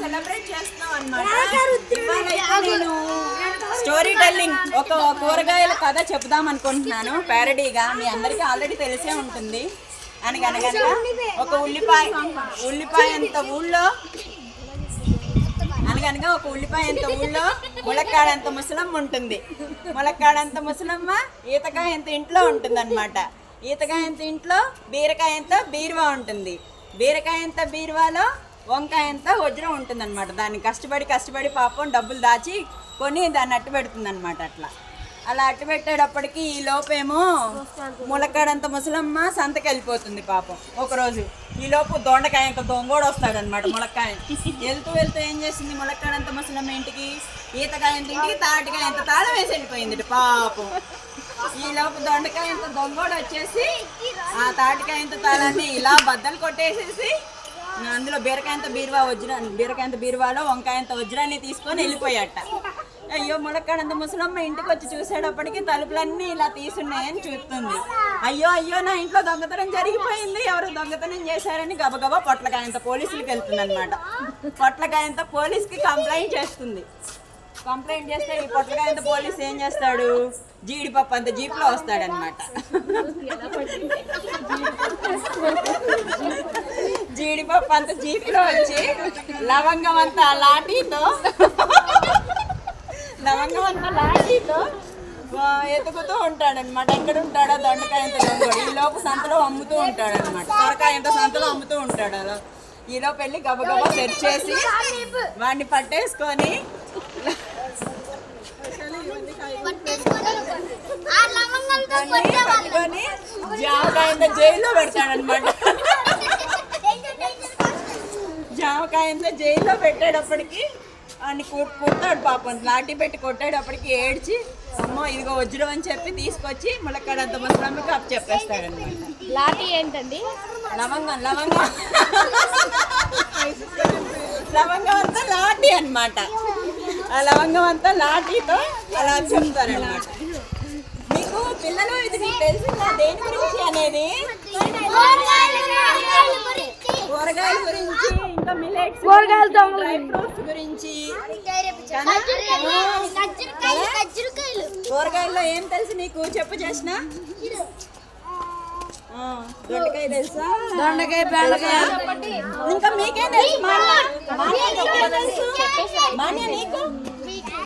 Celebrate చేస్తున్నాం అన్నమాట. నేను స్టోరీ టెల్లింగ్ ఒక కూరగాయల కథ చెప్దాం అనుకుంటున్నాను ప్యారడీగా. మీ అందరికీ ఆల్రెడీ తెలిసే ఉంటుంది. అనగనగా ఒక ఉల్లిపాయ అంత ఊళ్ళో ములక్కాడంత ముసలమ్మ ఉంటుంది. ములక్కాడంత ముసలమ్మ ఈతకాయ ఎంత ఇంట్లో ఉంటుంది అనమాట. ఈతకాయ ఎంత ఇంట్లో బీరకాయ ఎంత బీరువా ఉంటుంది. బీరకాయ ఎంత బీరువాలో వంకాయ ఎంత వజ్రం ఉంటుంది అనమాట. దాన్ని కష్టపడి పాపం డబ్బులు దాచి కొని దాన్ని అట్టు పెడుతుంది అనమాట. అలా అట్టు పెట్టేటప్పటికి ఈ లోపేమో ములక్కాడంత ముసలమ్మ సంతకి వెళ్ళిపోతుంది పాపం ఒకరోజు. ఈ లోపు దొండకాయ అంత దొంగోడు వస్తాడనమాట. ములక్కాయ వెళ్తూ ఏం చేసింది ములక్కాడంత ముసలమ్మ ఇంటికి ఈతకాయ ఎంత ఇంటికి తాటికాయ ఎంత తాళం వేసి వెళ్ళిపోయింది పాపం. ఈ లోపు దొండకాయ ఎంత దొంగోడు వచ్చేసి ఆ తాటికాయ ఎంత తాళాన్ని ఇలా బద్దలు కొట్టేసేసి అందులో బీరకాయంత బీరువాలో వంకాయంత వజ్రాన్ని తీసుకొని వెళ్ళిపోయాట. అయ్యో ములక్కాడంత ముసలమ్మ ఇంటికి వచ్చి చూసేటప్పటికి తలుపులన్నీ ఇలా తీసున్నాయని చూస్తుంది. అయ్యో నా ఇంట్లో దొంగతనం జరిగిపోయింది, ఎవరు దొంగతనం చేశారని గబగబా పొట్లకాయంత పోలీసులకి వెళ్తుంది అనమాట. పొట్లకాయంత పోలీస్కి కంప్లైంట్ చేస్తుంది. కంప్లైంట్ చేస్తే ఈ పొట్లకాయంత పోలీస్ ఏం చేస్తాడు, జీడిపప్పు అంత జీప్లో వస్తాడనమాట. జీడిపప్పు అంత జీప్లో వచ్చి లవంగం అంతా లాఠీతో ఎతుకుతూ ఉంటాడనమాట. ఎక్కడ ఉంటాడో దొండకాయ ఎంత దొంగడు. ఈ లోపు సంతలో అమ్ముతూ ఉంటాడనమాట. సొరకాయ ఎంత సంతలో అమ్ముతూ ఉంటాడు. అలా ఈ లోపు వెళ్ళి గబగబా సెర్చ్ చేసి వాడిని పట్టేసుకొని జామకాయ ఎంత జైల్లో పెడతాడనమాట. జామకాయ ఎంత జైల్లో పెట్టేటప్పటికి అని కొట్టాడు పాపం. లాఠీ పెట్టి కొట్టేటప్పటికి ఏడ్చి అమ్మో ఇదిగో వజ్రం అని చెప్పి తీసుకొచ్చి ములక్కాడంత ముసలమ్మకి అప్పు చెప్పేస్తాడనమాట. లాఠీ ఏంటండి? లవంగం అంతా లాఠీ అనమాట. ఆ లవంగం అంతా లాఠీతో అలా చెప్తారనమాట. మీకు పిల్లలు ఇది మీకు తెలిసిందా దేని గురించి అనేది? కూరగాయల గురించి, ఇంకా మిల్లెట్స్, ఫ్రూట్స్ గురించి. కూరగాయల్లో ఏం తెలుసు నీకు చెప్పు చేసిన? దొండకాయ తెలుసా? దొండకాయ బెండకాయ. ఇంకా మీకేం తెలుసు? మాన్య నీకు